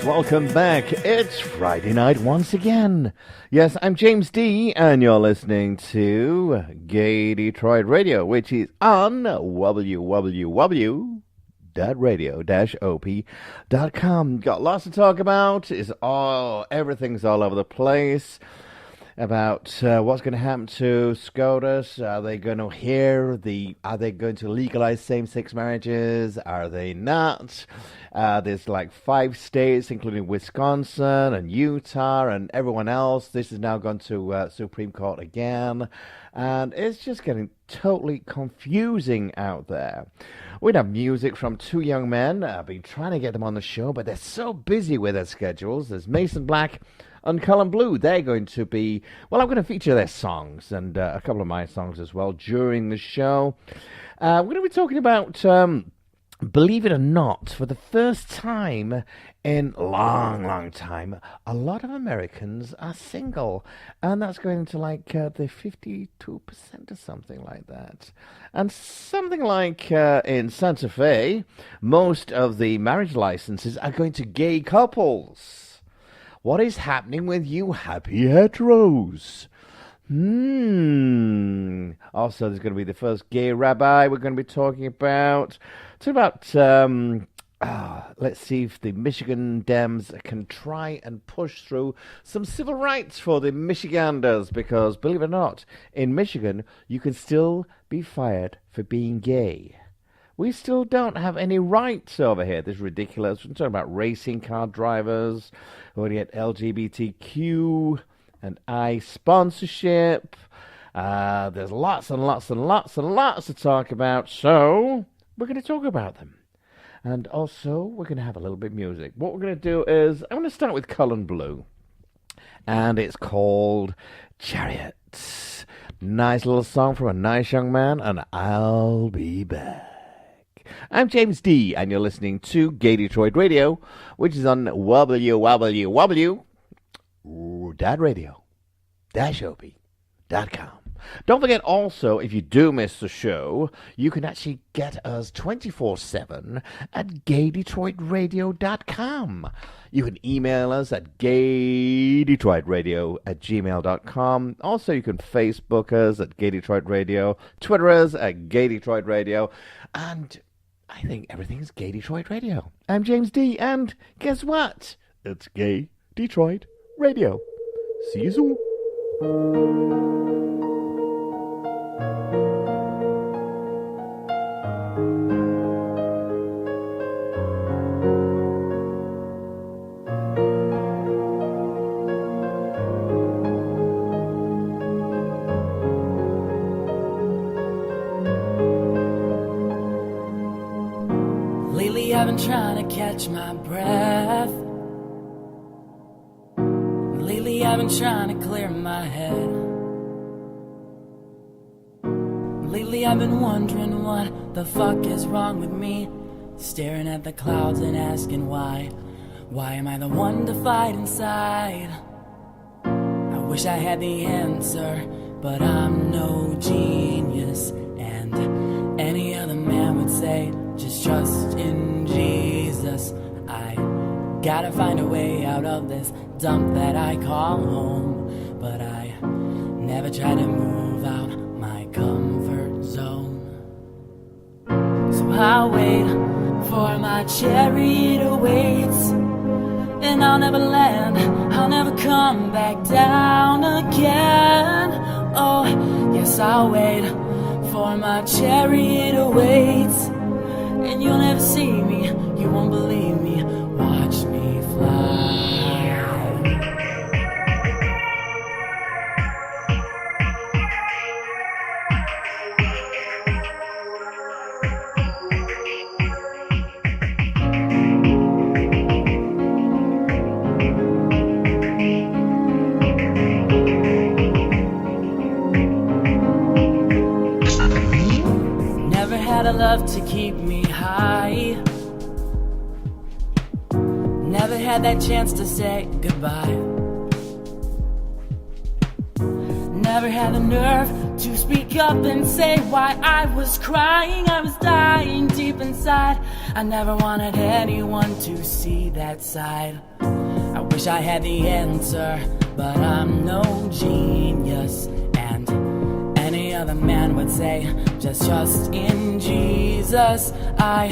welcome back. It's Friday night once again. Yes, I'm James D, and you're listening to Gay Detroit Radio, which is on www.radio-op.com. Got lots to talk about. Everything's all over the place. About what's going to happen to SCOTUS. Are they going to legalize same-sex marriages? Are they not? There's like 5 states, including Wisconsin and Utah and everyone else. This has now gone to Supreme Court again. And it's just getting totally confusing out there. We'd have music from 2 young men. I've been trying to get them on the show, but they're so busy with their schedules. There's Mason Black and Cullen Blue. They're going to be, I'm going to feature their songs and a couple of my songs as well during the show. We're going to be talking about, believe it or not, for the first time in a long time, a lot of Americans are single. And that's going into like the 52% or something like that. And something like in Santa Fe, most of the marriage licenses are going to gay couples. What is happening with you happy heteros? Also, there's going to be the first gay rabbi we're going to be talking about. Let's see if the Michigan Dems can try and push through some civil rights for the Michiganders, because, believe it or not, in Michigan, you can still be fired for being gay. We still don't have any rights over here. This is ridiculous. We're talking about racing car drivers. We're going to get LGBTQ and I sponsorship. There's lots and lots and lots and lots to talk about. So we're going to talk about them. And also, we're going to have a little bit of music. What we're going to do is, I'm going to start with Cullen Blue. And it's called Chariots. Nice little song from a nice young man. And I'll be back. I'm James D, and you're listening to Gay Detroit Radio, which is on www.radio-op.com. Don't forget also, if you do miss the show, you can actually get us 24/7 at gaydetroitradio.com. You can email us at gaydetroitradio@gmail.com. Also, you can Facebook us at Gay Detroit Radio, Twitter us at Gay Detroit Radio, and I think everything's Gay Detroit Radio. I'm James D, and guess what? It's Gay Detroit Radio. See you soon. I've been trying to catch my breath. Lately I've been trying to clear my head. Lately I've been wondering what the fuck is wrong with me. Staring at the clouds and asking why. Why am I the one to fight inside? I wish I had the answer, but I'm no genius. And any other man would say, just trust in Jesus. I gotta find a way out of this dump that I call home. But I never try to move out my comfort zone. So I'll wait for my chariot awaits, and I'll never land, I'll never come back down again. Oh, yes, I'll wait for my chariot awaits, and you'll never see me, you won't believe me, watch me fly. Never had a love to keep me high. Never had that chance to say goodbye. Never had the nerve to speak up and say why I was crying. I was dying deep deep inside. I never wanted anyone to see that side. I wish I had the answer, but I'm no genius. And any other man would say, just trust in Jesus. I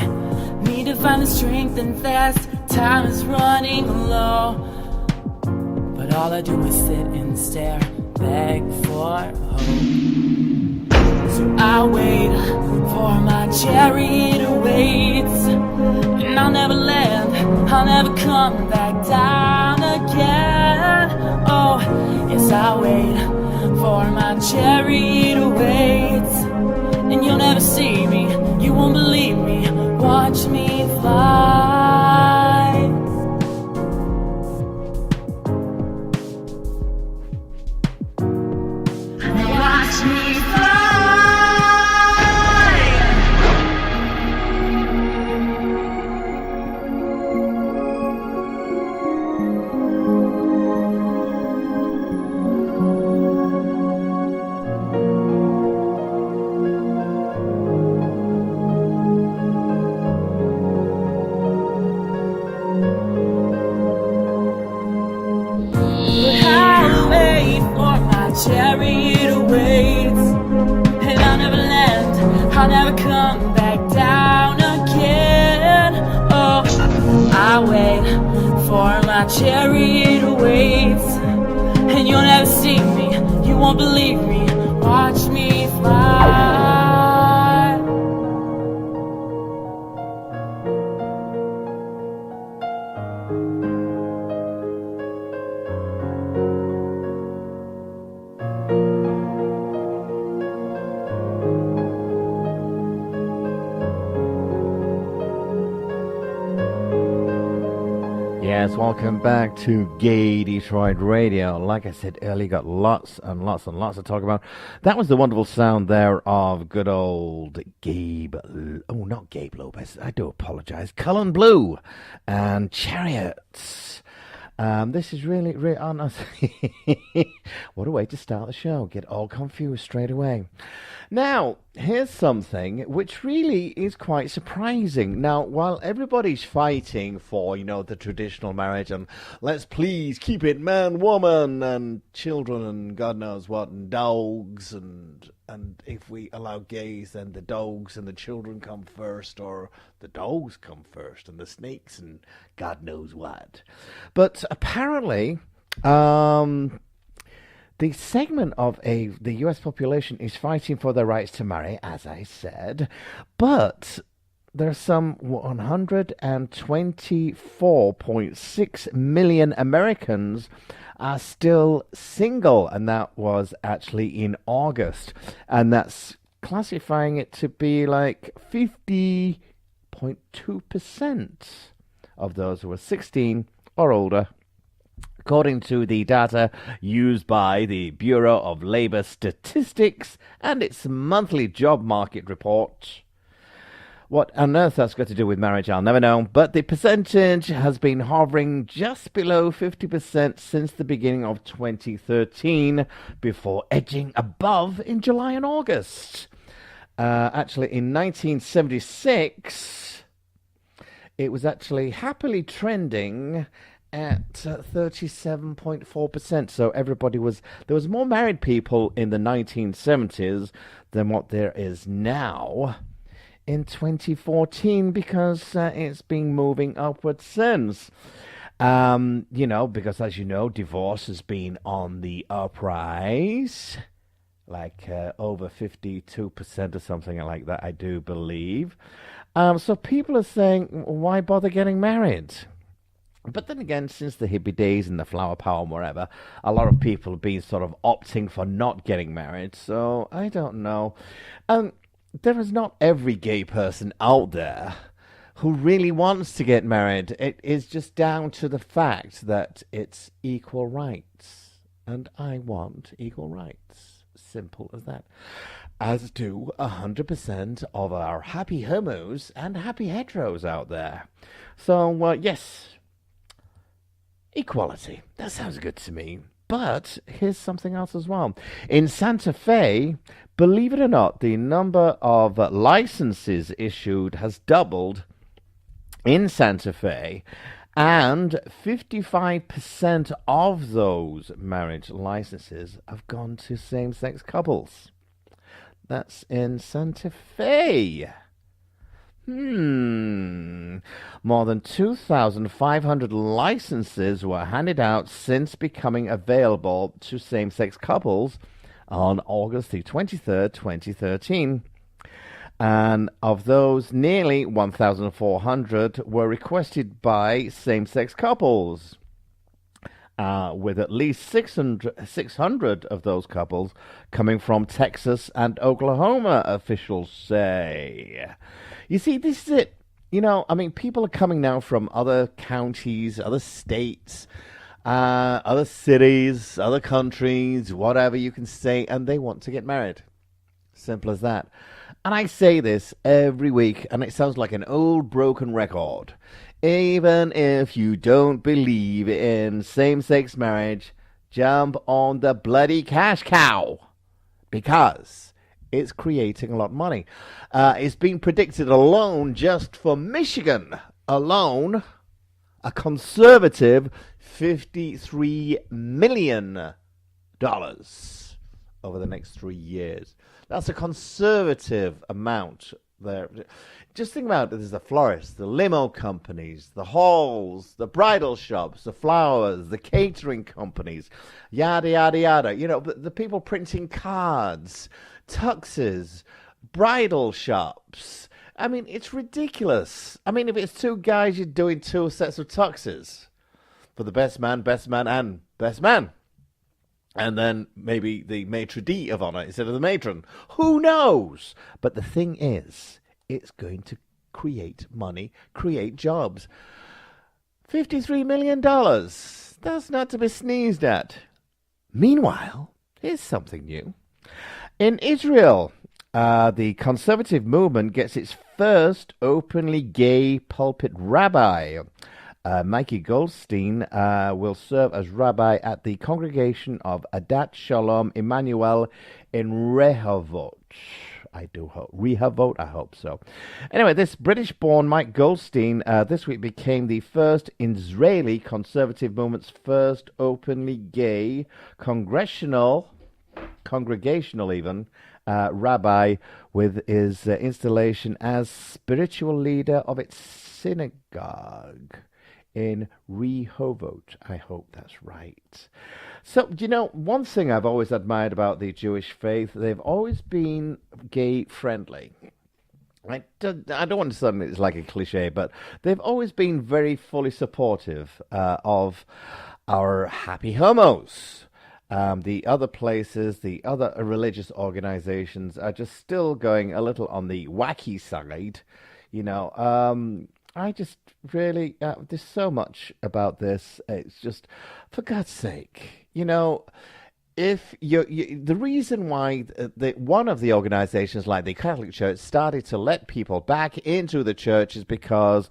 need to find the strength and fast. Time is running low, but all I do is sit and stare, beg for hope. So I wait for my chariot awaits, and I'll never land, I'll never come back down again. Oh, yes, I wait for my chariot awaits, and you'll never see me, you won't believe me, watch me fly. Watch me fly. Chariot awaits, and I'll never land, I'll never come back down again. Oh, I wait for my chariot awaits, and you'll never see me, you won't believe me, watch me fly. Yes, welcome back to Gay Detroit Radio. Like I said earlier, got lots and lots and lots to talk about. That was the wonderful sound there of good old not Gabe Lopez, I do apologize, Cullen Blue and Chariots. This is really, what a way to start the show. Get all confused straight away. Now, here's something which really is quite surprising. Now, while everybody's fighting for, the traditional marriage and let's please keep it man, woman, and children and God knows what, and dogs, and if we allow gays, then the dogs and the children come first, or the dogs come first, and the snakes and God knows what. But apparently, the segment of the US population is fighting for their rights to marry, as I said, but there's some 124.6 million Americans are still single, and that was actually in August, and that's classifying it to be like 50.2% of those who are 16 or older, according to the data used by the Bureau of Labor Statistics and its monthly job market report. What on earth that's got to do with marriage, I'll never know, but the percentage has been hovering just below 50% since the beginning of 2013, before edging above in July and August. Actually, in 1976, it was actually happily trending at 37.4%. So there was more married people in the 1970s than what there is now in 2014, because it's been moving upwards since. Because as you know, divorce has been on the uprise, like over 52% or something like that, I do believe. So people are saying, why bother getting married? But then again, since the hippie days and the flower power and whatever, a lot of people have been sort of opting for not getting married. So I don't know. There is not every gay person out there who really wants to get married. It is just down to the fact that it's equal rights. And I want equal rights. Simple as that. As do 100% of our happy homos and happy heteros out there. So, yes, equality. That sounds good to me. But here's something else as well. In Santa Fe, believe it or not, the number of licenses issued has doubled in Santa Fe, and 55% of those marriage licenses have gone to same-sex couples. That's in Santa Fe. More than 2,500 licenses were handed out since becoming available to same-sex couples on August the 23rd, 2013. And of those, nearly 1,400 were requested by same-sex couples, with at least 600 of those couples coming from Texas and Oklahoma, officials say. You see, this is it. People are coming now from other counties, other states, other cities, other countries, whatever you can say, and they want to get married. Simple as that. And I say this every week, and it sounds like an old broken record. Even if you don't believe in same-sex marriage, jump on the bloody cash cow. Because it's creating a lot of money. It's been predicted alone, just for Michigan alone, a conservative $53 million over the next 3 years. That's a conservative amount there. Just think about it. There's the florists, the limo companies, the halls, the bridal shops, the flowers, the catering companies, yada, yada, yada. The people printing cards, tuxes, bridal shops. It's ridiculous. If it's two guys, you're doing two sets of tuxes for the best man, and best man. And then maybe the maitre d' of honor instead of the matron. Who knows? But the thing is, it's going to create money, create jobs. $53 million. That's not to be sneezed at. Meanwhile, here's something new. In Israel, the conservative movement gets its first openly gay pulpit rabbi. Mikey Goldstein will serve as rabbi at the congregation of Adat Shalom Emmanuel in Rehovot. I hope so. Anyway, this British-born Mike Goldstein this week became the first Israeli conservative movement's first openly gay congregational even rabbi, with his installation as spiritual leader of its synagogue in Rehovot. I hope that's right. So, one thing I've always admired about the Jewish faith, they've always been gay-friendly. I don't want to sound it's like a cliche, but they've always been very fully supportive of our happy homos. The other places, the other religious organizations are just still going a little on the wacky side, I just really, there's so much about this. It's just, for God's sake, if the reason why one of the organizations like the Catholic Church started to let people back into the church is because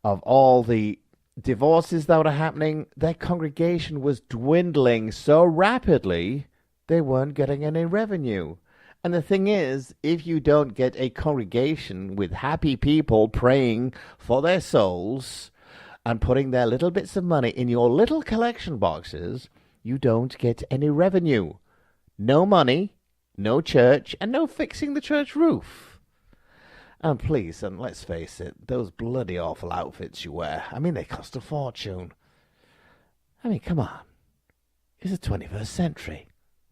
of all the divorces that were happening. Their congregation was dwindling so rapidly, they weren't getting any revenue. And the thing is, if you don't get a congregation with happy people praying for their souls and putting their little bits of money in your little collection boxes, you don't get any revenue. No money, no church, and no fixing the church roof. And please, and let's face it, those bloody awful outfits you wear, they cost a fortune. Come on. It's the 21st century.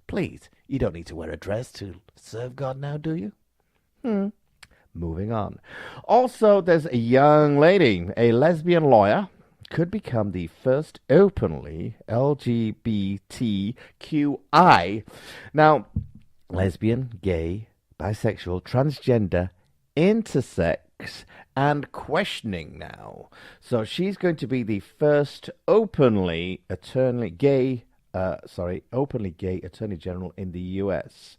Please, you don't need to wear a dress to serve God now, do you? Moving on. Also, there's a young lady, a lesbian lawyer, could become the first openly LGBTQI. Now, lesbian, gay, bisexual, transgender, intersex, and questioning now. So she's going to be the first openly gay Attorney General in the U.S.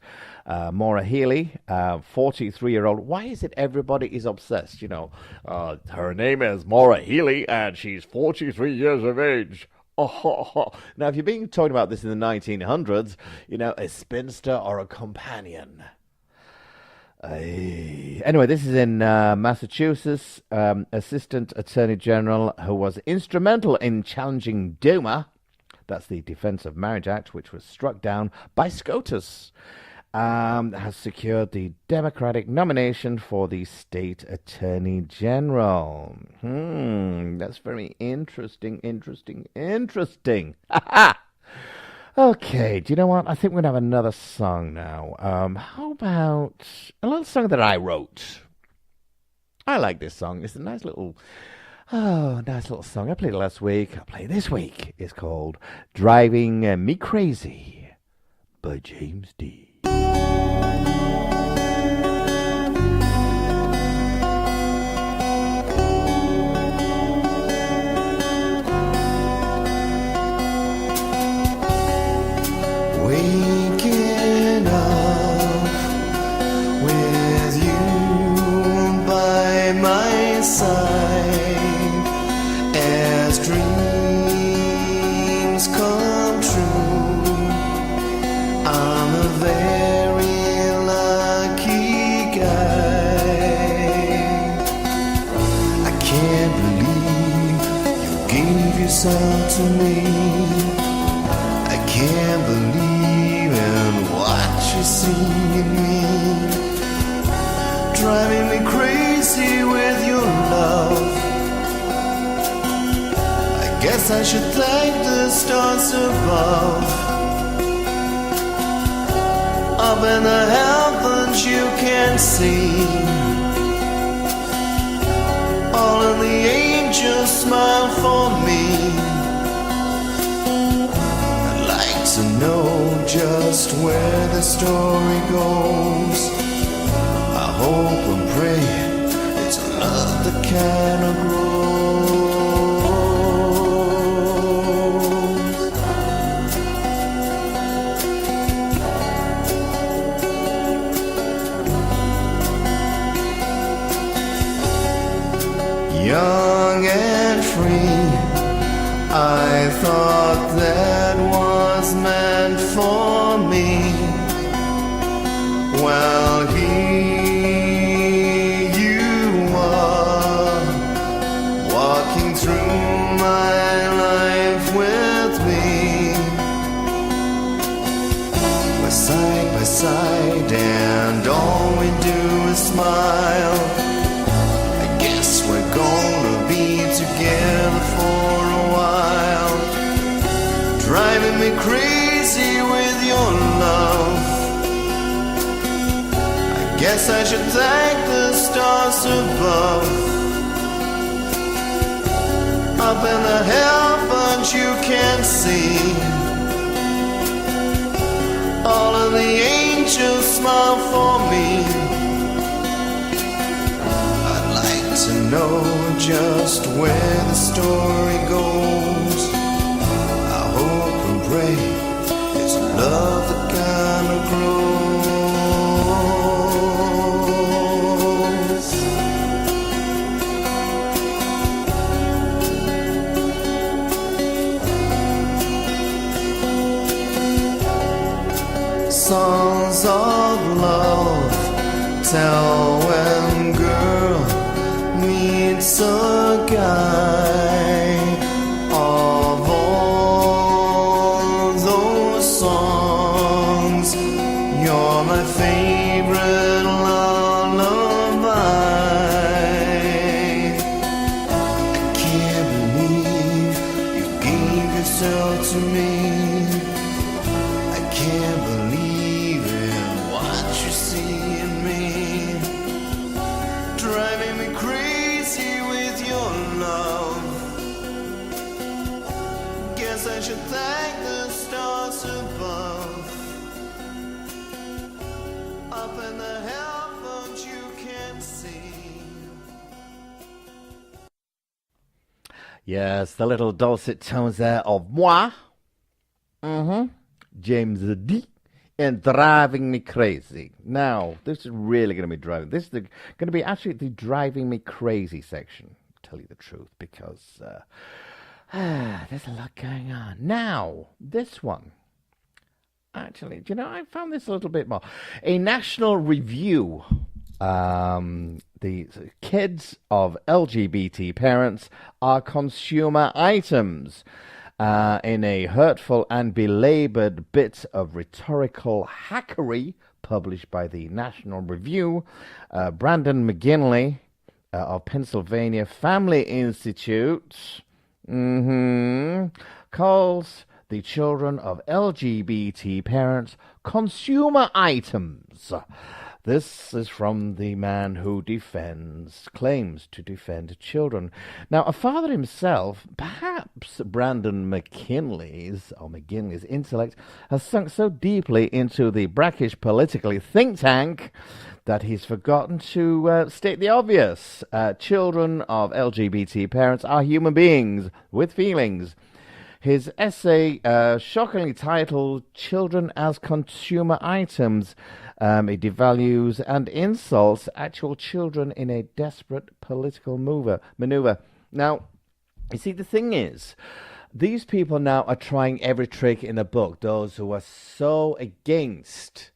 Maura Healey, 43-year-old. Why is it everybody is obsessed? Her name is Maura Healey, and she's 43 years of age. Now, if you're being talking about this in the 1900s, a spinster or a companion. Anyway, this is in Massachusetts. Assistant Attorney General, who was instrumental in challenging DOMA, that's the Defense of Marriage Act, which was struck down by SCOTUS, has secured the Democratic nomination for the state Attorney General. That's very interesting. Okay, do you know what? I think we're going to have another song now. How about a little song that I wrote? I like this song. It's a nice little song. I played it last week. I'll play it this week. It's called Driving Me Crazy by James D. Waking up with you by my side as dreams come true. I'm a very lucky guy. I can't believe you gave yourself to me. I can't believe what you see in me, driving me crazy with your love. I guess I should thank the stars above. Up in the heavens you can see, all of the angels smile for me. To know just where the story goes. I hope and pray it's a love that kind of grows. Young and free, I thought that was meant for me. Well, here you are, walking through my life with me. We're side by side and all we do is smile. I guess we're gonna be together for a while, driving me crazy with your love. I guess I should thank the stars above. Up in the heavens you can see, all of the angels smile for me. I'd like to know just where the story goes. Pray it's love that kind of grows. Songs of love tell when girl meets a guy. You're my favorite lullaby. I can't believe you gave yourself to me. I can't believe in what you see in me, driving me crazy with your love. Guess I should thank the stars above. Up in the heavens you can see. Yes, the little dulcet tones there of moi. James D. And Driving Me Crazy. Now, this is really going to be driving. This is going to be actually the Driving Me Crazy section, to tell you the truth, because There's a lot going on. Now, this one. Actually, do you know, I found this a little bit more. A national review. The kids of LGBT parents are consumer items. In a hurtful and belabored bit of rhetorical hackery published by the National Review, Brandon McGinley of Pennsylvania Family Institute calls the children of LGBT parents consumer items. This is from the man who claims to defend children. Now, a father himself, perhaps Brandon McGinley's intellect has sunk so deeply into the brackish political think tank that he's forgotten to state the obvious. Children of LGBT parents are human beings with feelings. His essay, shockingly titled Children as Consumer Items, it devalues and insults actual children in a desperate political maneuver. Now, you see, the thing is, these people now are trying every trick in the book, those who are so against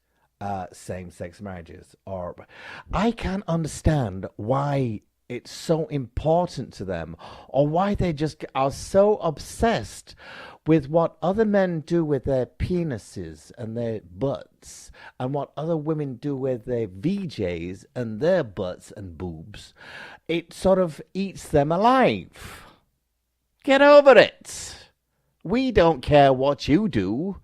same-sex marriages. Or I can't understand why it's so important to them, or why they just are so obsessed with what other men do with their penises and their butts, and what other women do with their VJs and their butts and boobs. It sort of eats them alive. Get over it. We don't care what you do.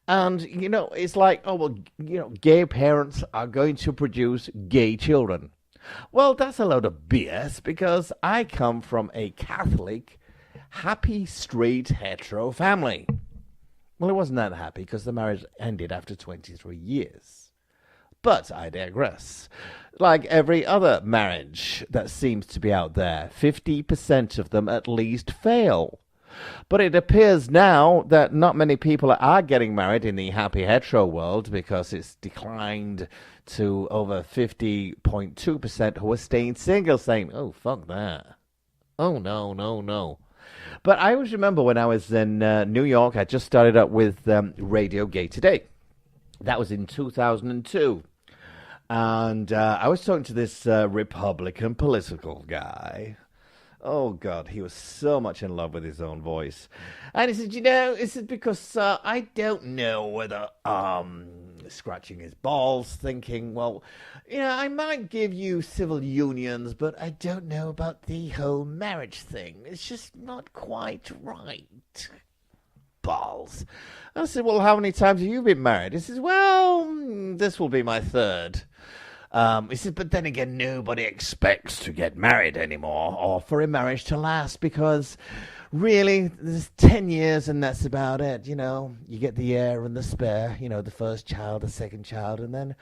And, you know, it's like, oh, well, you know, gay parents are going to produce gay children. Well, that's a load of BS, because I come from a Catholic, happy, straight, hetero family. Well, it wasn't that happy, because the marriage ended after 23 years. But I digress. Like every other marriage that seems to be out there, 50% of them at least fail. But it appears now that not many people are getting married in the happy hetero world, because it's declined to over 50.2% who are staying single, saying, oh, fuck that. Oh, no. But I always remember when I was in New York, I just started up with Radio Gay Today. That was in 2002. And I was talking to this Republican political guy. Oh, God, he was so much in love with his own voice. And he said, you know, it's because I don't know whether, scratching his balls, thinking, well, you know, I might give you civil unions, but I don't know about the whole marriage thing. It's just not quite right. Balls. I said, well, how many times have you been married? He says, well, this will be my third. He said, but then again, nobody expects to get married anymore, or for a marriage to last, because really, there's 10 years and that's about it, you know. You get the heir and the spare, you know, the first child, the second child, and then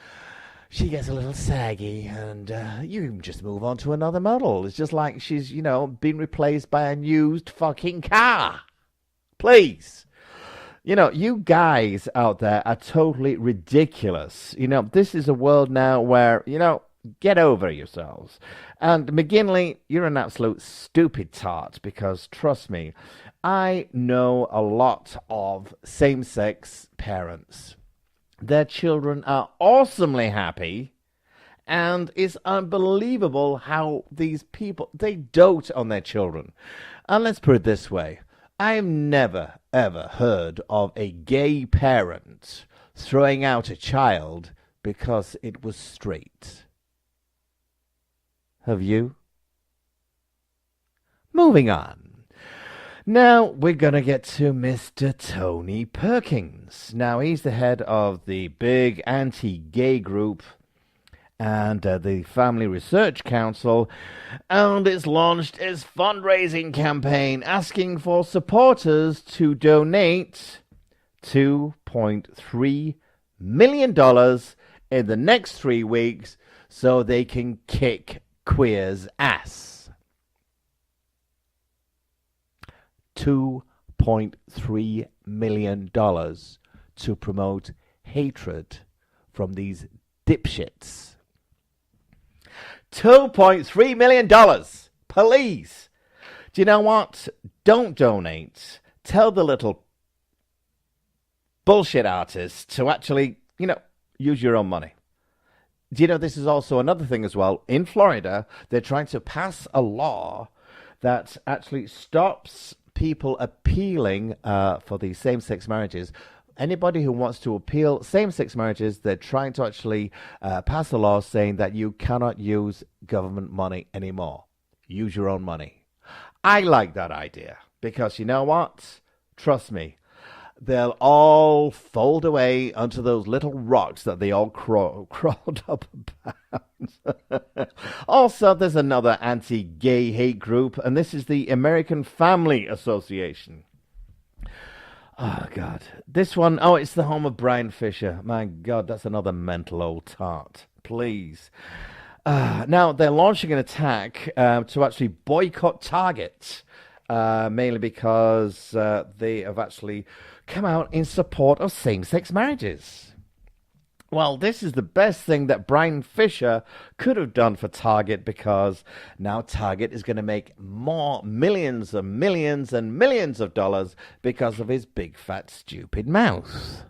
she gets a little saggy, and you just move on to another model. It's just like she's, you know, been replaced by a used fucking car. Please. You know, you guys out there are totally ridiculous. You know, this is a world now where, you know, get over yourselves. And McGinley, you're an absolute stupid tart, because, trust me, I know a lot of same-sex parents. Their children are awesomely happy, and it's unbelievable how these people, they dote on their children. And let's put it this way. I've never, ever heard of a gay parent throwing out a child because it was straight. Have you? Moving on. Now we're going to get to Mr. Tony Perkins. Now he's the head of the big anti-gay group and the Family Research Council, and it's launched its fundraising campaign asking for supporters to donate $2.3 million in the next 3 weeks so they can kick queers' ass. $2.3 million to promote hatred from these dipshits. $2.3 million, please, Do you know what? Don't donate. Tell the little bullshit artists to actually, use your own money. Do you know this is also another thing as well? In Florida, they're trying to pass a law that actually stops people appealing for the same-sex marriages. Anybody who wants to appeal same-sex marriages, they're trying to actually pass a law saying that you cannot use government money anymore. Use your own money. I like that idea because you know what? Trust me, they'll all fold away onto those little rocks that they all crawled up about. Also, there's another anti-gay hate group, and this is the American Family Association. Oh, God. This one, it's the home of Brian Fisher. My God, that's another mental old tart. Please. Now, they're launching an attack to actually boycott Target, mainly because they have actually come out in support of same-sex marriages. Well, this is the best thing that Brian Fisher could have done for Target because now Target is going to make more millions and millions and millions of dollars because of his big, fat, stupid mouth.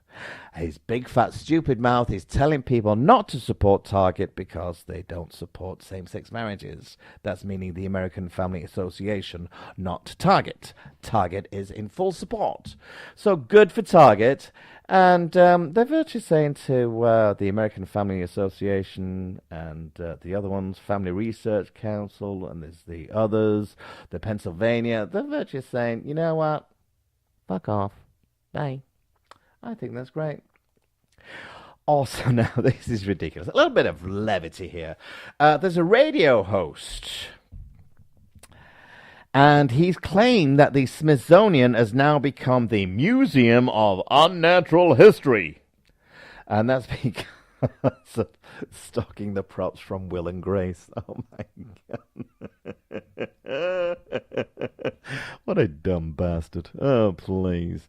His big, fat, stupid mouth is telling people not to support Target because they don't support same-sex marriages. That's meaning the American Family Association, not Target. Target is in full support. So good for Target. And they're virtually saying to the American Family Association and the other ones, Family Research Council, and there's the others, the Pennsylvania, they're virtually saying, you know what? Fuck off. Bye. I think that's great. Also, now, this is ridiculous. A little bit of levity here. There's a radio host, and he's claimed that the Smithsonian has now become the Museum of Unnatural History. And that's because of stocking the props from Will and Grace. Oh, my God. What a dumb bastard. Oh, please.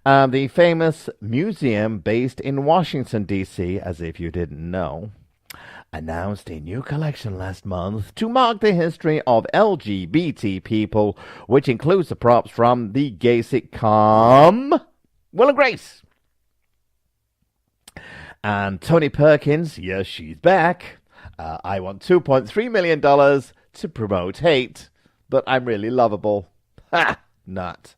The famous museum based in Washington, D.C., as if you didn't know, announced a new collection last month to mark the history of LGBT people, which includes the props from the gay sitcom Will and Grace. And Tony Perkins, yes, she's back. I want $2.3 million to promote hate, but I'm really lovable. Ha! Not.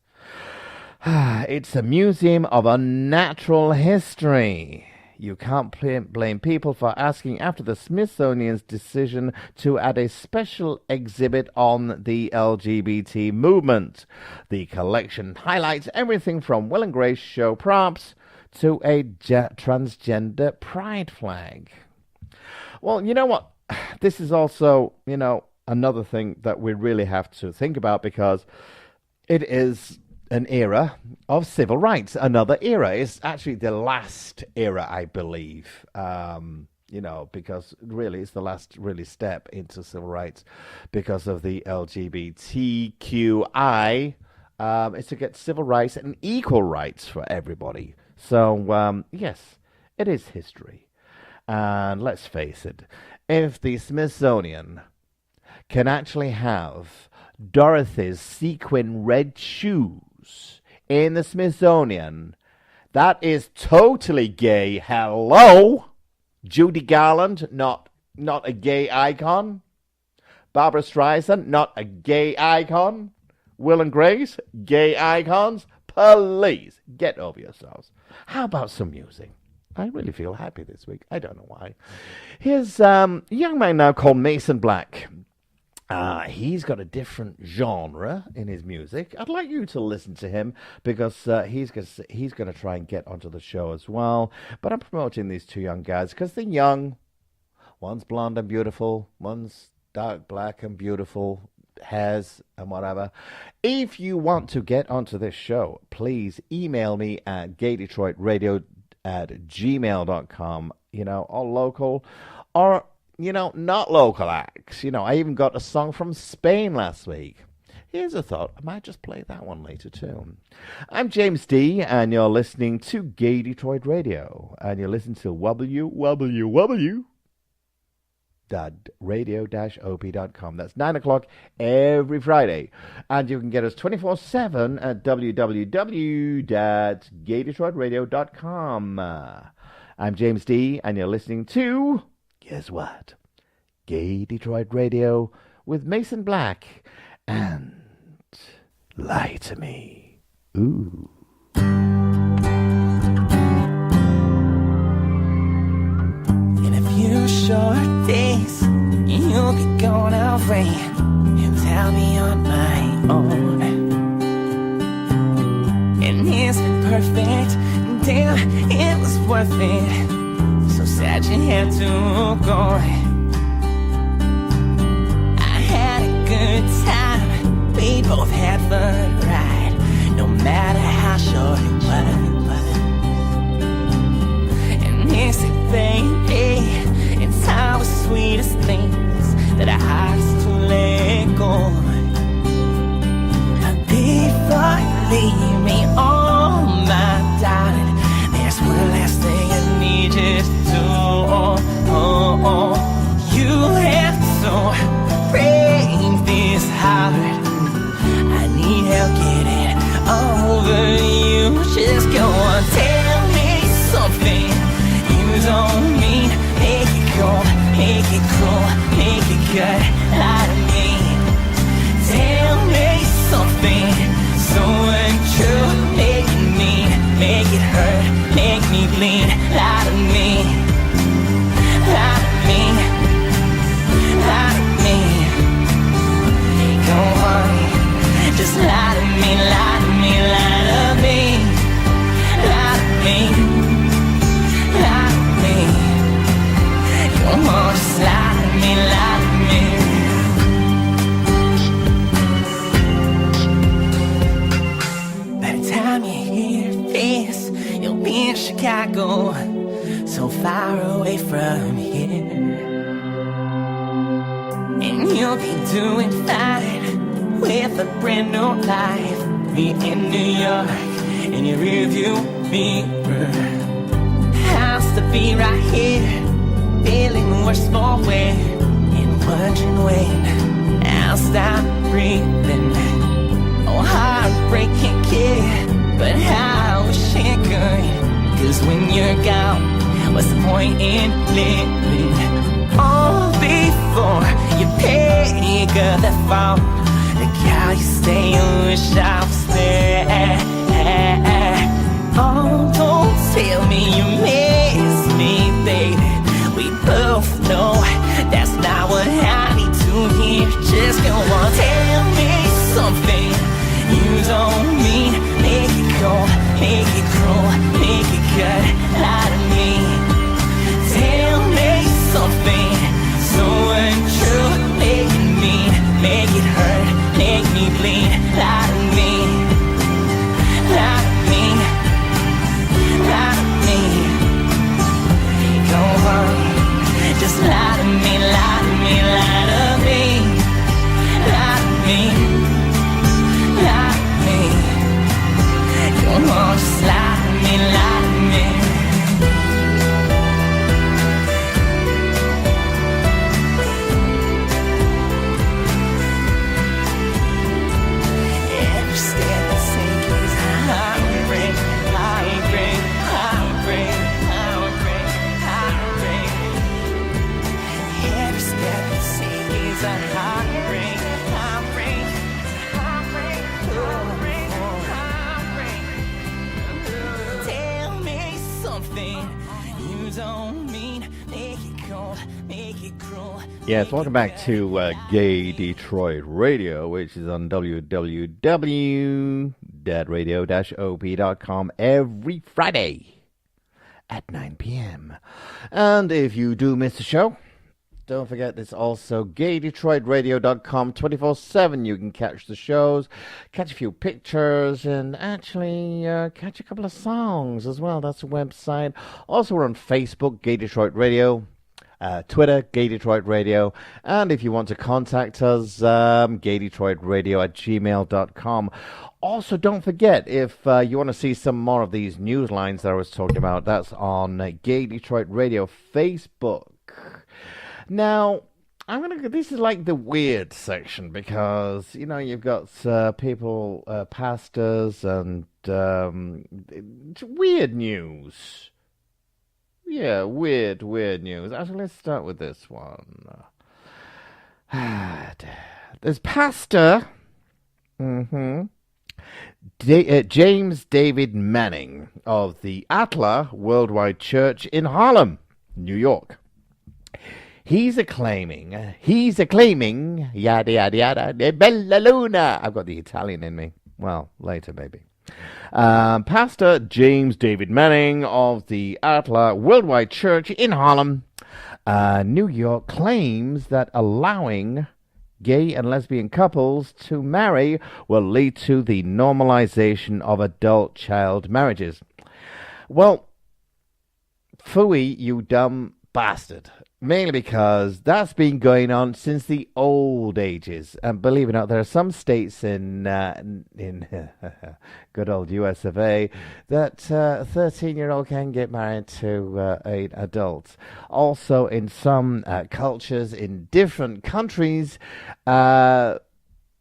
It's a museum of unnatural history. You can't blame people for asking after the Smithsonian's decision to add a special exhibit on the LGBT movement. The collection highlights everything from Will and Grace show props to a transgender pride flag. Well, you know what? This is also, another thing that we really have to think about because it is an era of civil rights. Another era. It's actually the last era, I believe, because really it's the last really step into civil rights because of the LGBTQI. It's to get civil rights and equal rights for everybody. So, yes, it is history. And let's face it, if the Smithsonian can actually have Dorothy's sequin red shoes in the Smithsonian, that is totally gay. Hello? Judy Garland, not a gay icon. Barbara Streisand, not a gay icon. Will and Grace, gay icons. Please, get over yourselves. How about some music? I really feel happy this week. I don't know why. Here's a young man now called Mason Black. He's got a different genre in his music. I'd like you to listen to him because he's going to try and get onto the show as well. But I'm promoting these two young guys because they're young. One's blonde and beautiful. One's dark black and beautiful. Hairs and whatever. If you want to get onto this show, please email me at gaydetroitradio@gmail.com, all local or, not local acts. I even got a song from Spain last week. Here's a thought. I might just play that one later too. I'm James D, and you're listening to Gay Detroit Radio, and you're listening to WWWW. radio-op.com. That's 9 o'clock every Friday. And you can get us 24/7 at www.gaydetroitradio.com. I'm James D, and you're listening to, guess what? Gay Detroit Radio with Mason Black and Lie to Me. Ooh. Short days, you'll be going away, and I'll be on my own. And isn't perfect, damn, it was worth it. So sad you had to go. I had a good time, we both had fun, right? No matter how short it was. And is it, baby? It's our sweetest things that our hearts to let go. But before you leave me, oh my darling, there's one last thing I need you to do. You have to break this heart. I need help getting over you. Just go on, tell me something you don't mean. Make it cold, make it cruel, make it good out of me. Tell me something so untrue. Make it mean, make it hurt, make me bleed out of me. Out of me, out of me. Go on, just lie to me, lie to me, lie to me. Lie to me, lie to me. Come on, just lie to me, lie to me. By the time you hear this, you'll be in Chicago, so far away from here. And you'll be doing fine with a brand new life. Me in New York, in your rearview mirror. Has to be right here, feeling worse for wear, and wondering when I'll stop breathing. Oh, heartbreaking kid, but how wish it could. Cause when you're gone, what's the point in living? All before you pick up the phone, the guy you stay, you wish I was there. Oh, don't tell me you miss me, baby. We both know that's not what I need to hear. Just go on, tell me something you don't mean. Make it cold, make it cruel, make it good out of me. Tell me something so untrue. Make it mean, make it hurt, make me bleed out of me. Out of me, out of me. Go on, just lie to me, lie to me, lie to me. Lie to me, lie to me. Come on, just lie to me, lie to me. Every step I take is heartbreak, heartbreak, heartbreak, heartbreak, heartbreak. Every step I take is a heartbreak, heartbreak, heartbreak, heartbreak. Tell me something you don't mean. Make it cold, make it cruel. Yes, welcome back to Gay Detroit Radio, which is on www.radio-op.com every Friday at 9 p.m. And if you do miss the show, don't forget it's also gaydetroitradio.com 24/7. You can catch the shows, catch a few pictures, and actually catch a couple of songs as well. That's the website. Also, we're on Facebook, Gay Detroit Radio. Twitter, Gay Detroit Radio, and if you want to contact us, gaydetroitradio@gmail.com. Also, don't forget, if you want to see some more of these news lines that I was talking about, that's on Gay Detroit Radio Facebook. Now, this is like the weird section because, you've got people, pastors, and it's weird news. Yeah, weird news. Actually, let's start with this one. There's Pastor James David Manning of the Atla Worldwide Church in Harlem, New York. He's a claiming, yada, yada, yada, Bella Luna. I've got the Italian in me. Well, later, maybe. Pastor James David Manning of the Atla Worldwide Church in Harlem, New York, claims that allowing gay and lesbian couples to marry will lead to the normalization of adult child marriages. Well, phooey, you dumb bastard. Mainly because that's been going on since the old ages. And believe it or not, there are some states in good old US of A that a 13-year-old can get married to an adult. Also, in some cultures in different countries,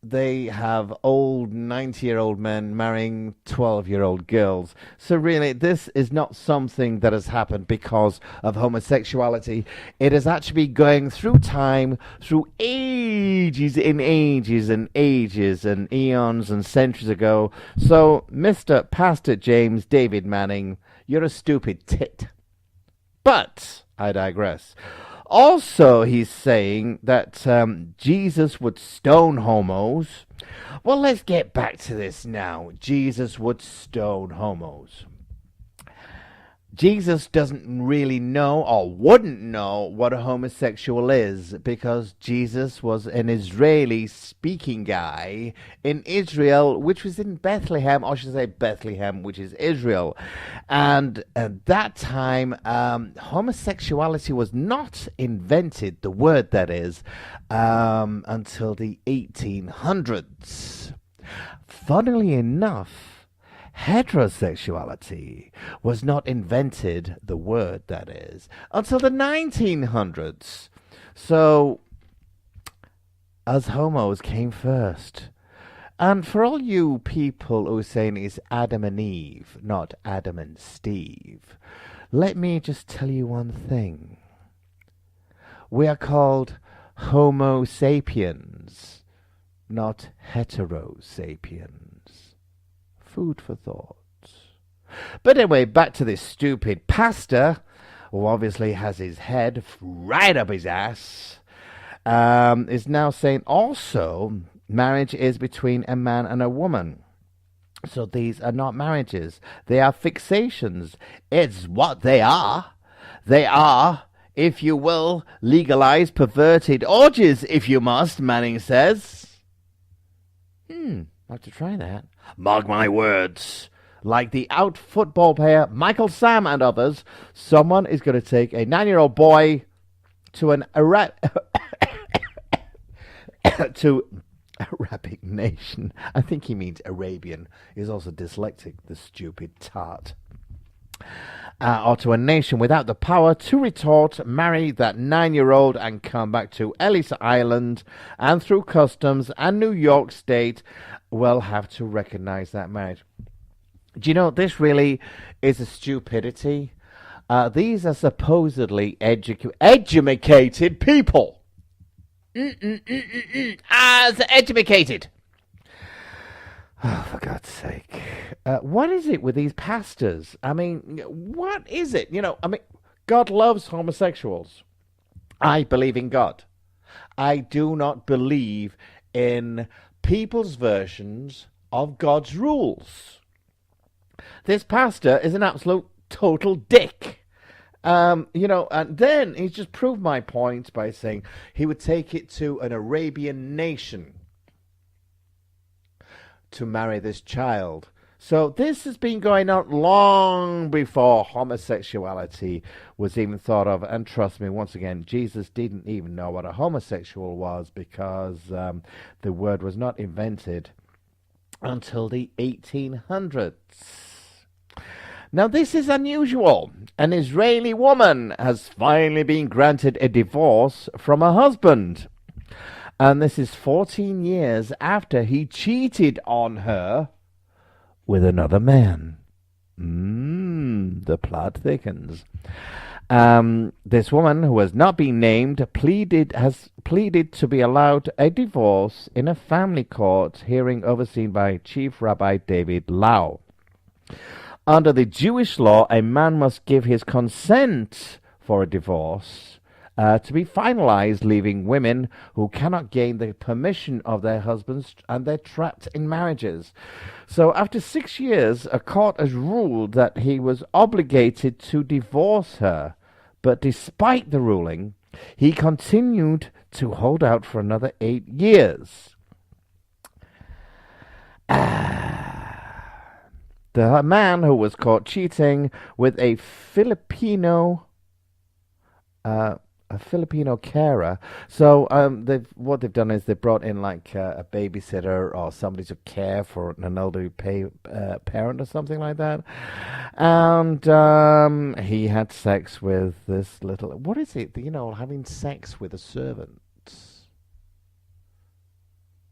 they have old 90-year-old men marrying 12-year-old girls. So really, this is not something that has happened because of homosexuality. It has actually been going through time, through ages and ages and ages and eons and centuries ago. So, Mr. Pastor James David Manning, you're a stupid tit. But I digress. Also, he's saying that Jesus would stone homos. Well, let's get back to this now. Jesus would stone homos. Jesus doesn't really know or wouldn't know what a homosexual is because Jesus was an Israeli-speaking guy in Israel, which was in Bethlehem, or should I say Bethlehem, which is Israel. And at that time, homosexuality was not invented, the word that is, until the 1800s. Funnily enough, heterosexuality was not invented, the word that is, until the 1900s. So, us homos came first. And for all you people who are saying it's Adam and Eve, not Adam and Steve, let me just tell you one thing. We are called Homo sapiens, not heterosapiens. Food for thought. But anyway, back to this stupid pastor, who obviously has his head right up his ass, is now saying also marriage is between a man and a woman. So these are not marriages. They are fixations. It's what they are. They are, if you will, legalized perverted orgies, if you must, Manning says. I'd like to try that. Mark my words. Like the out football player Michael Sam and others, someone is going to take a 9-year-old boy to an to Arabic nation. I think he means Arabian. He's also dyslexic, the stupid tart. Or to a nation without the power to retort, marry that 9-year-old and come back to Ellis Island, and through customs and New York State will have to recognize that marriage. Do you know, this really is a stupidity. These are supposedly educated people. As educated. Oh, for God's sake. What is it with these pastors? I mean, what is it? God loves homosexuals. I believe in God. I do not believe in people's versions of God's rules. This pastor is an absolute total dick. And then he's just proved my point by saying he would take it to an Arabian nation to marry this child. So this has been going on long before homosexuality was even thought of. And trust me, once again, Jesus didn't even know what a homosexual was because the word was not invented until the 1800s. Now, this is unusual. An Israeli woman has finally been granted a divorce from her husband. And this is 14 years after he cheated on her with another man. The plot thickens. This woman, who has not been named, has pleaded to be allowed a divorce in a family court hearing overseen by Chief Rabbi David Lau. Under the Jewish law, a man must give his consent for a divorce to be finalized, leaving women who cannot gain the permission of their husbands and they're trapped in marriages. So after 6 years, a court has ruled that he was obligated to divorce her. But despite the ruling, he continued to hold out for another 8 years. The man who was caught cheating with a Filipino carer. So what they've done is they've brought in like a babysitter or somebody to care for an elderly parent or something like that. And he had sex with this little... What is it? Having sex with a servant.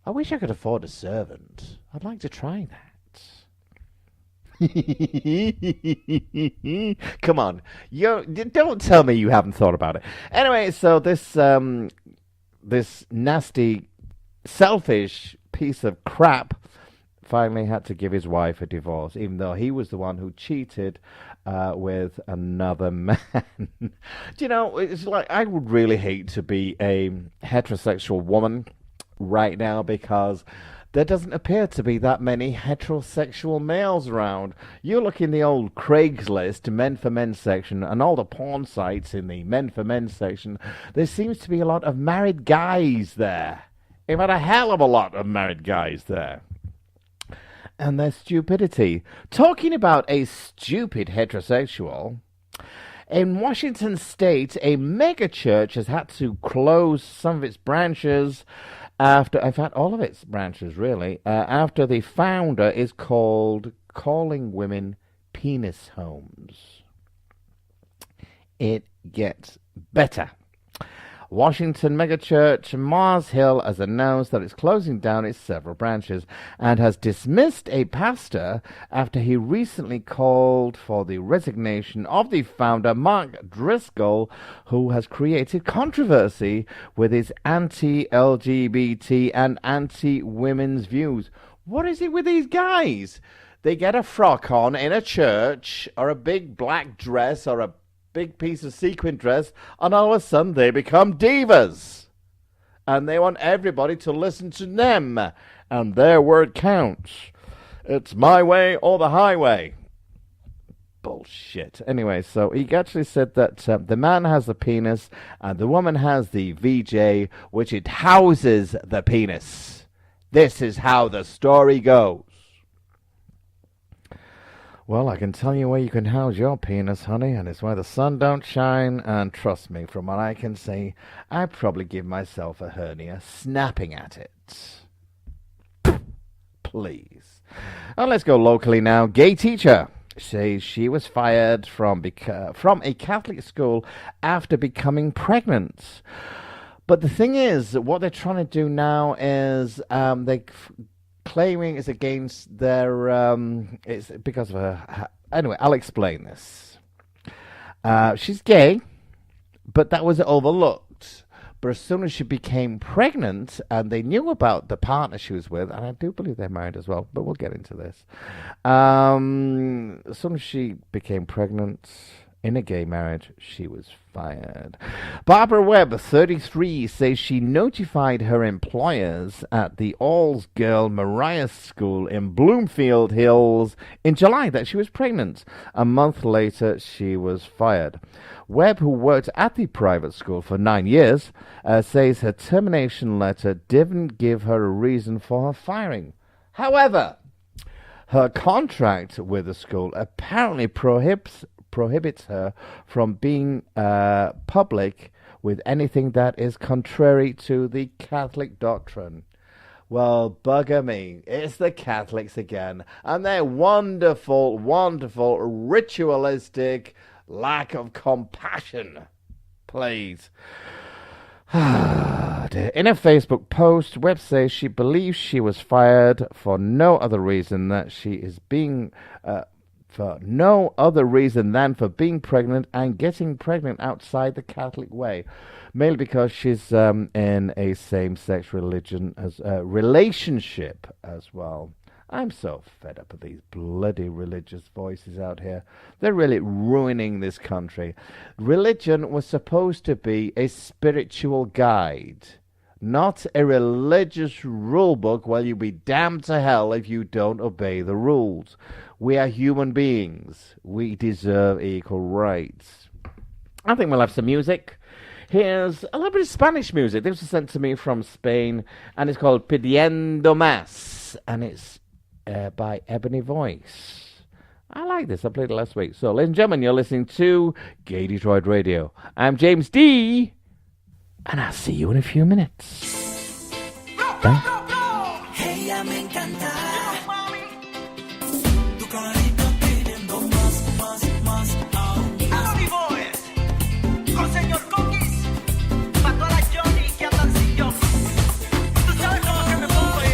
I wish I could afford a servant. I'd like to try that. Come on, don't tell me you haven't thought about it. Anyway, so this nasty, selfish piece of crap finally had to give his wife a divorce, even though he was the one who cheated with another man. It's like I would really hate to be a heterosexual woman right now, because there doesn't appear to be that many heterosexual males around. You look in the old Craigslist Men for Men section and all the porn sites in the Men for Men section, there seems to be a lot of married guys there. In fact, a hell of a lot of married guys there. And their stupidity. Talking about a stupid heterosexual, in Washington State, a mega church has had to close some of its branches after, in fact, all of its branches, really, after the founder is calling women penis homes. It gets better. Washington megachurch Mars Hill has announced that it's closing down its several branches and has dismissed a pastor after he recently called for the resignation of the founder, Mark Driscoll, who has created controversy with his anti-LGBT and anti-women's views. What is it with these guys? They get a frock on in a church, or a big black dress, or a big piece of sequin dress, and all of a sudden they become divas. And they want everybody to listen to them, and their word counts. It's my way or the highway. Bullshit. Anyway, so he actually said that the man has the penis and the woman has the VJ, which it houses the penis. This is how the story goes. Well, I can tell you where you can house your penis, honey, and it's where the sun don't shine, and trust me, from what I can see, I'd probably give myself a hernia snapping at it. Please. And let's go locally now. Gay teacher says she was fired from a Catholic school after becoming pregnant. But the thing is, what they're trying to do now is claiming it's against their, it's because of her. Anyway, I'll explain this. She's gay, but that was overlooked. But as soon as she became pregnant, and they knew about the partner she was with, and I do believe they're married as well, but we'll get into this. As soon as she became pregnant in a gay marriage, she was fired. Barbara Webb, 33, says she notified her employers at the all-girl Mariah School in Bloomfield Hills in July that she was pregnant. A month later, she was fired. Webb, who worked at the private school for 9 years, says her termination letter didn't give her a reason for her firing. However, her contract with the school apparently prohibits her from being public with anything that is contrary to the Catholic doctrine. Well, bugger me. It's the Catholics again, and their wonderful, wonderful, ritualistic lack of compassion. Please. In a Facebook post, Webb says she believes she was fired for no other reason that she is being for no other reason than for being pregnant and getting pregnant outside the Catholic way, mainly because she's in a same-sex relationship as well. I'm so fed up of these bloody religious voices out here. They're really ruining this country. Religion was supposed to be a spiritual guide, not a religious rule book where you'll be damned to hell if you don't obey the rules. We are human beings. We deserve equal rights. I think we'll have some music. Here's a little bit of Spanish music. This was sent to me from Spain, and it's called Pidiendo Más, and it's by Ebony Voice. I like this. I played it last week. So, ladies and gentlemen, you're listening to Gay Detroit Radio. I'm James D, and I'll see you in a few minutes. Bye. Ella me encanta. Tu carita pidiendo más aún. Ebony Voice con señor Cookies. Pa' todas las Johnny que andan sin yo. Tú sabes cómo que me pongo yo.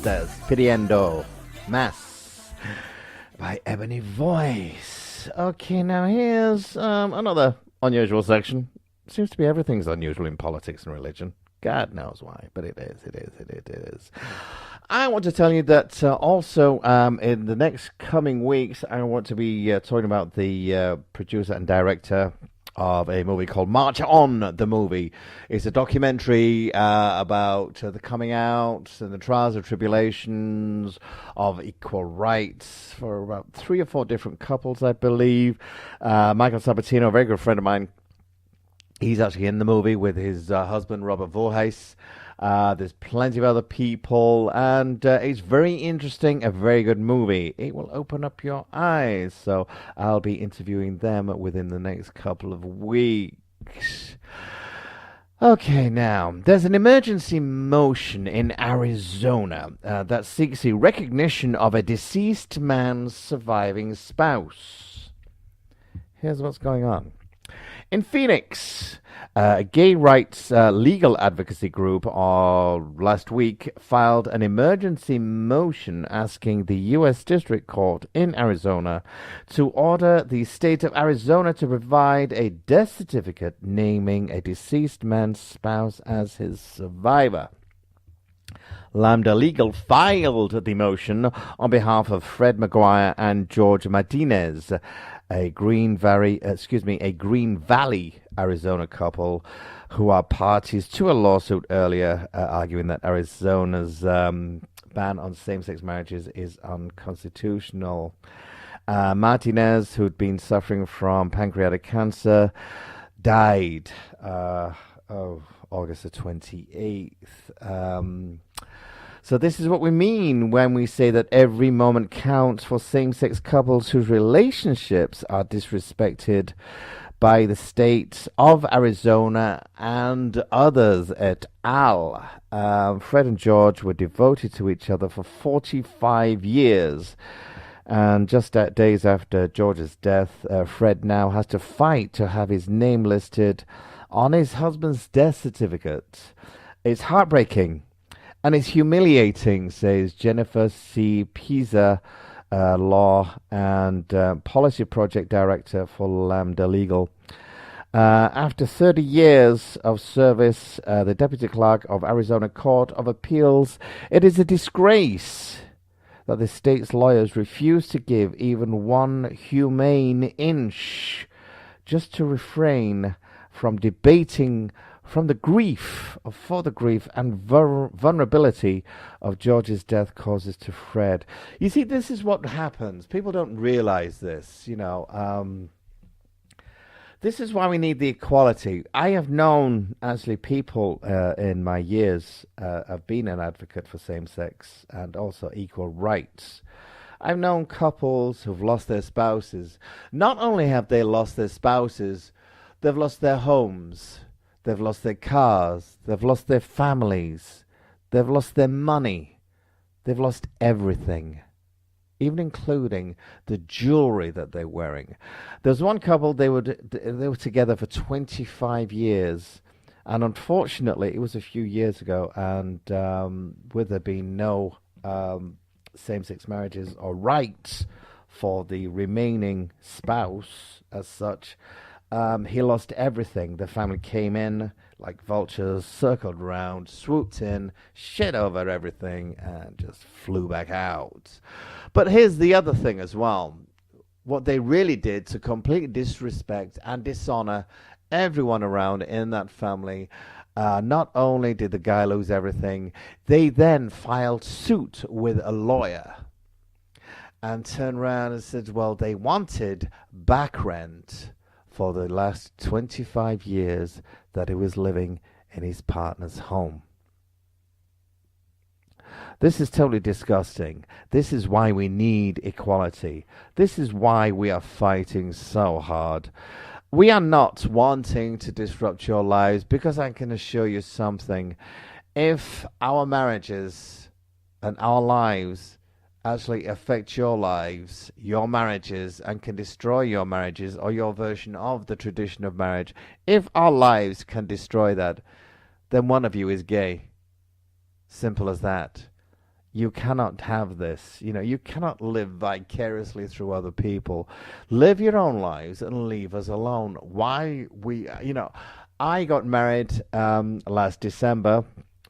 That's Pidiendo Más by Ebony Voice. Okay, now here's another unusual section. Seems to be everything's unusual in politics and religion. God knows why, but it is. I want to tell you that also in the next coming weeks, I want to be talking about the producer and director of a movie called March On, the movie. It's a documentary about the coming out and the trials and tribulations of equal rights for about 3 or 4 different couples, I believe. Michael Sabatino, a very good friend of mine, he's actually in the movie with his husband, Robert Voorhees. There's plenty of other people, and it's very interesting, a very good movie. It will open up your eyes, so I'll be interviewing them within the next couple of weeks. Okay, now, there's an emergency motion in Arizona that seeks the recognition of a deceased man's surviving spouse. Here's what's going on. In Phoenix, a gay rights legal advocacy group last week filed an emergency motion asking the U.S. District Court in Arizona to order the state of Arizona to provide a death certificate naming a deceased man's spouse as his survivor. Lambda Legal filed the motion on behalf of Fred McGuire and George Martinez, a Green Valley, Arizona couple who are parties to a lawsuit earlier arguing that Arizona's ban on same-sex marriages is unconstitutional. Martinez, who'd been suffering from pancreatic cancer, died August the 28th. So this is what we mean when we say that every moment counts for same-sex couples whose relationships are disrespected by the state of Arizona and others et al. Fred and George were devoted to each other for 45 years. And just days after George's death, Fred now has to fight to have his name listed on his husband's death certificate. It's heartbreaking and it's humiliating, says Jennifer C. Pisa, Law and Policy Project Director for Lambda Legal. After 30 years of service, the Deputy Clerk of Arizona Court of Appeals, it is a disgrace that the state's lawyers refuse to give even one humane inch just to refrain from debating for the grief and vulnerability of George's death causes to Fred. You see, this is what happens. People don't realize this, This is why we need the equality. I have known, actually, people in my years have been an advocate for same-sex and also equal rights. I've known couples who've lost their spouses. Not only have they lost their spouses, they've lost their homes, they've lost their cars, they've lost their families, they've lost their money, they've lost everything, even including the jewelry that they're wearing. There's one couple, they were together for 25 years, and unfortunately, it was a few years ago, and with there being no same-sex marriages or rights for the remaining spouse as such, he lost everything. The family came in like vultures, circled around, swooped in, shit over everything, and just flew back out. But here's the other thing as well. What they really did to completely disrespect and dishonor everyone around in that family, not only did the guy lose everything, they then filed suit with a lawyer and turned around and said, well, they wanted back rent for the last 25 years that he was living in his partner's home. This is totally disgusting. This is why we need equality. This is why we are fighting so hard. We are not wanting to disrupt your lives, because I can assure you something. If our marriages and our lives actually affect your lives, your marriages, and can destroy your marriages or your version of the tradition of marriage, if our lives can destroy that, then one of you is gay. Simple as that. You cannot have this. You cannot live vicariously through other people. Live your own lives and leave us alone. I got married last December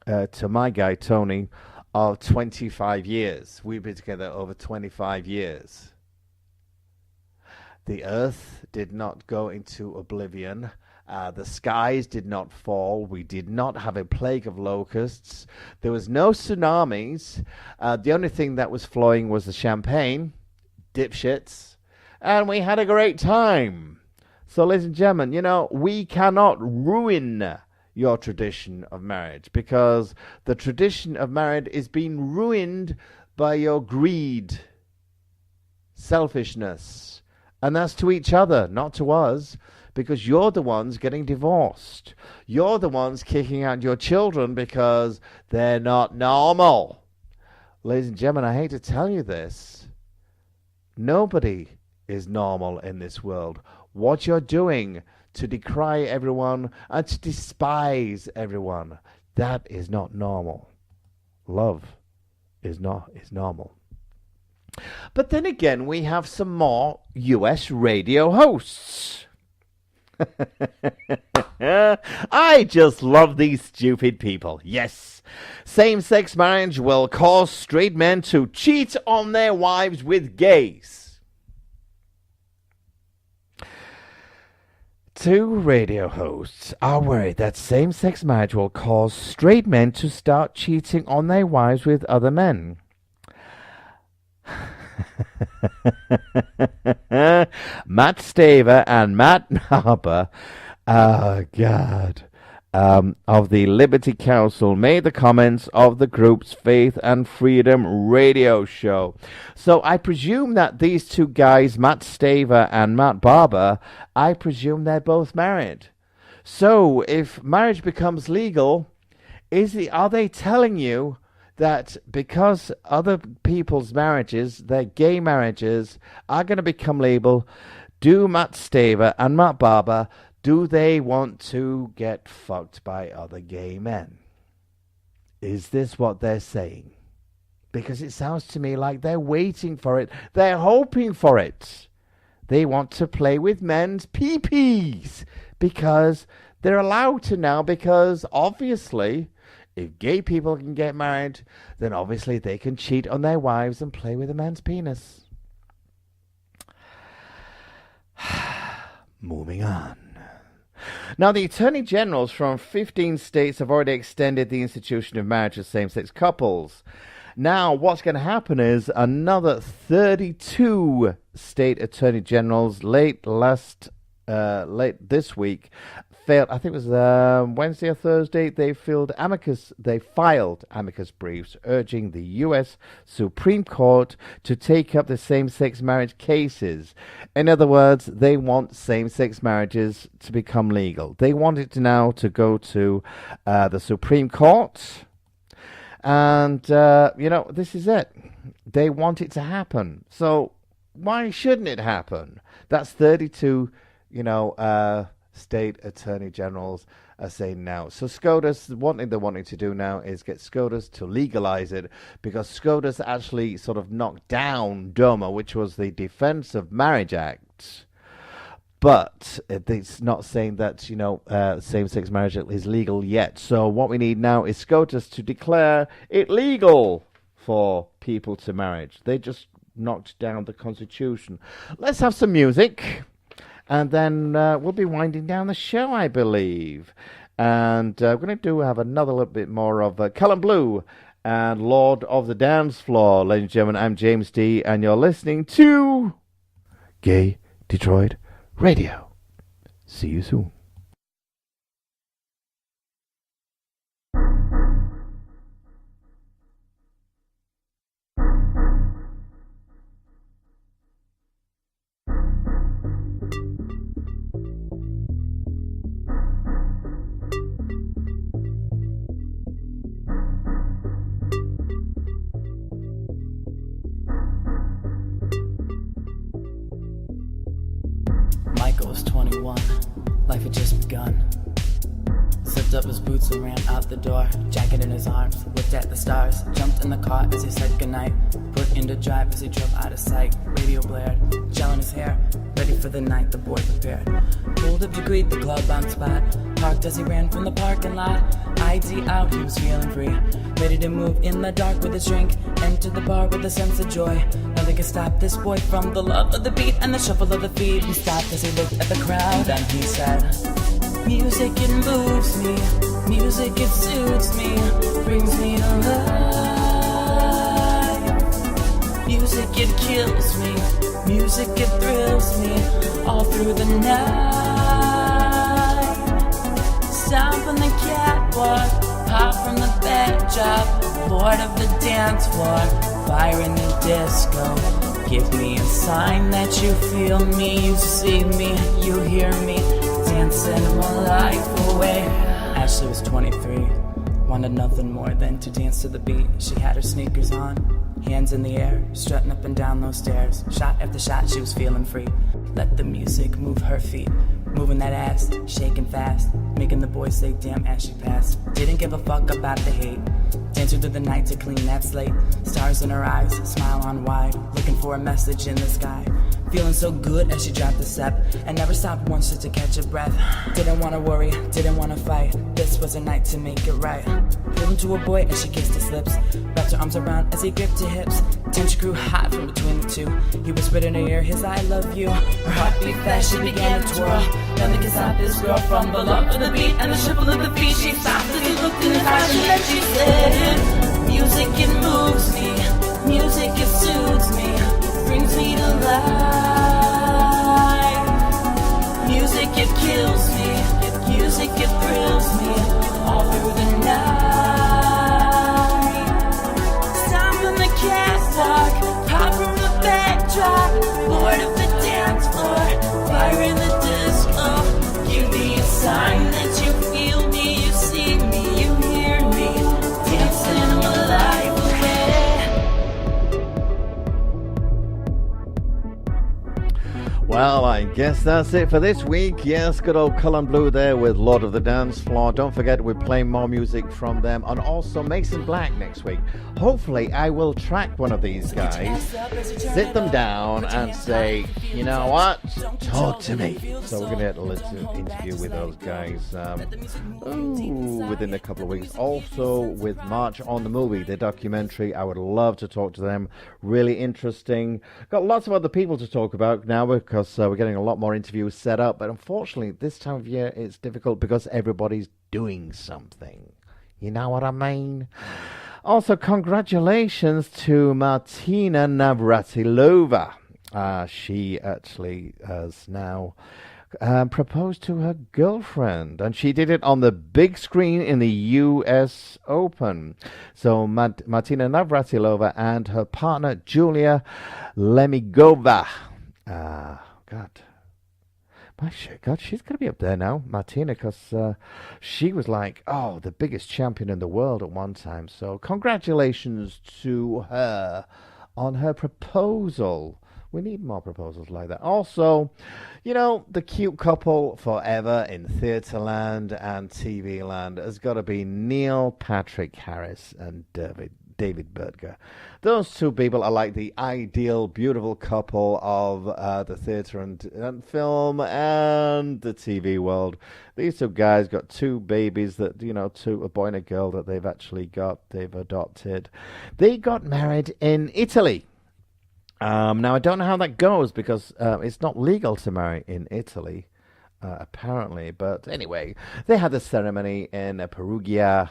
to my guy, Tony, of 25 years. We've been together over 25 years. The earth did not go into oblivion. The skies did not fall. We did not have a plague of locusts. There was no tsunamis. The only thing that was flowing was the champagne, dipshits, and we had a great time. So, ladies and gentlemen, we cannot ruin your tradition of marriage, because the tradition of marriage is being ruined by your greed, selfishness, and that's to each other, not to us. Because you're the ones getting divorced. You're the ones kicking out your children because they're not normal. Ladies and gentlemen, I hate to tell you this. Nobody is normal in this world. What you're doing to decry everyone and to despise everyone, that is not normal. Love is normal. But then again, we have some more US radio hosts. I just love these stupid people. Yes, same-sex marriage will cause straight men to cheat on their wives with gays. Two radio hosts are worried that same-sex marriage will cause straight men to start cheating on their wives with other men. Matt Staver and Matt Harper, oh God, of the Liberty Council made the comments of the group's Faith and Freedom radio show. So I presume that these two guys, Matt Staver and Matt Barber, I presume they're both married. So if marriage becomes legal, are they telling you that because other people's marriages, their gay marriages, are going to become legal, do Matt Staver and Matt Barber, do they want to get fucked by other gay men? Is this what they're saying? Because it sounds to me like they're waiting for it. They're hoping for it. They want to play with men's pee-pees because they're allowed to now, because obviously if gay people can get married, then obviously they can cheat on their wives and play with a man's penis. Moving on. Now, the attorney generals from 15 states have already extended the institution of marriage to same-sex couples. Now, what's going to happen is another 32 state attorney generals late this week failed. I think it was Wednesday or Thursday. They filed amicus briefs urging the U.S. Supreme Court to take up the same-sex marriage cases. In other words, they want same-sex marriages to become legal. They want it now to go to the Supreme Court. And, this is it. They want it to happen. So why shouldn't it happen? That's 32, state attorney generals are saying now. So SCOTUS, one thing they're wanting to do now is get SCOTUS to legalize it, because SCOTUS actually sort of knocked down DOMA, which was the Defense of Marriage Act. But it's not saying that, same-sex marriage is legal yet. So what we need now is SCOTUS to declare it legal for people to marriage. They just knocked down the Constitution. Let's have some music. And then we'll be winding down the show, I believe. And we're going to have another little bit more of Cullen Blue and Lord of the Dance Floor. Ladies and gentlemen, I'm James D. And you're listening to Gay Detroit Radio. See you soon. Michael was 21, life had just begun. Zipped up his boots and ran out the door, jacket in his arms, looked at the stars, jumped in the car as he said goodnight, put into drive as he drove out of sight, radio blared, gel in his hair, ready for the night, the boy prepared. Pulled up to greet the club-bound spot, parked as he ran from the parking lot, ID out, he was feeling free, ready to move in the dark with his drink, entered the bar with a sense of joy. Nothing could stop this boy from the love of the beat and the shuffle of the feet. He stopped as he looked at the crowd, then he said, music, it moves me, music, it soothes me, brings me to life. Music, it kills me, music, it thrills me, all through the night. Stomp on the catwalk, pop from the backdrop, lord of the dance floor, fire in the disco. Give me a sign that you feel me, you see me, you hear me, dancing my life away. Ashley was 23, wanted nothing more than to dance to the beat. She had her sneakers on, hands in the air, strutting up and down those stairs. Shot after shot, she was feeling free. Let the music move her feet, moving that ass, shaking fast, making the boys say damn as she passed. Didn't give a fuck about the hate, dancing through the night to clean that slate. Stars in her eyes, smile on wide, looking for a message in the sky. Feeling so good as she dropped the step, and never stopped once just to catch a breath. Didn't wanna worry, didn't wanna fight, this was a night to make it right. Pulled into a boy as she kissed his lips, wrapped her arms around as he gripped her hips. Tension grew hot from between the two, he whispered in her ear his I love you. Her heart beat fast, she began to twirl, nothing could stop this girl from the love of the beat and the shuffle of the feet. She stopped as he looked in his eyes and then she said, music, it moves me, music, it soothes me, brings me to life. Music, it kills me. Music, it thrills me all through the night. Sound from the catwalk, pop from the backdrop, bored of the dance floor, fire in the disco. Give me a sign that you feel me, you see me, you hear me, dancing my life away. Well, I guess that's it for this week. Yes, good old Cullen Blue there with Lord of the Dance Floor. Don't forget we're playing more music from them, and also Mason Black next week. Hopefully I will track one of these guys, sit them down and say, you know what, talk to me. So we're going to get a little interview with those guys within a couple of weeks. Also with March on the Movie, the documentary, I would love to talk to them. Really interesting. Got lots of other people to talk about now because we're getting a lot more interviews set up, but unfortunately this time of year it's difficult because everybody's doing something. You know what I mean? Also, congratulations to Martina Navratilova. She actually has now proposed to her girlfriend, and she did it on the big screen in the US Open. So Martina Navratilova and her partner Julia Lemigova. God, she's going to be up there now, Martina, because she was like, the biggest champion in the world at one time. So congratulations to her on her proposal. We need more proposals like that. Also, you know, the cute couple forever in theatre land and TV land has got to be Neil Patrick Harris and David Bertger. Those two people are like the ideal, beautiful couple of the theatre and film and the TV world. These two guys got two babies that, you know, a boy and a girl that they've adopted. They got married in Italy. Now, I don't know how that goes because it's not legal to marry in Italy. Apparently, but anyway, they had the ceremony in Perugia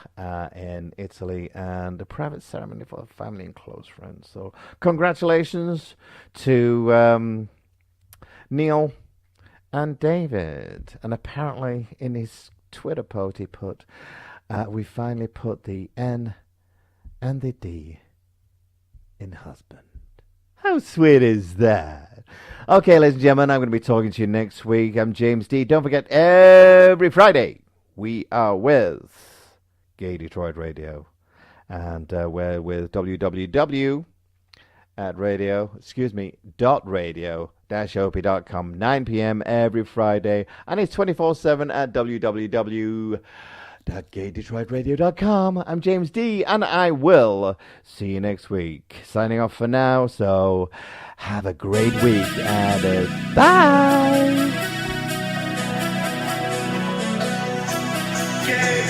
in Italy, and a private ceremony for family and close friends. So congratulations to Neil and David. And apparently in his Twitter post he put, we finally put the N and the D in husband. How sweet is that? Okay, ladies and gentlemen, I'm going to be talking to you next week. I'm James D. Don't forget, every Friday, we are with Gay Detroit Radio. And we're with www.radio-op.com, 9 p.m. every Friday. And it's 24/7 at www.gaydetroitradio.com. I'm James D. and I will see you next week. Signing off for now, so have a great week and bye. Gay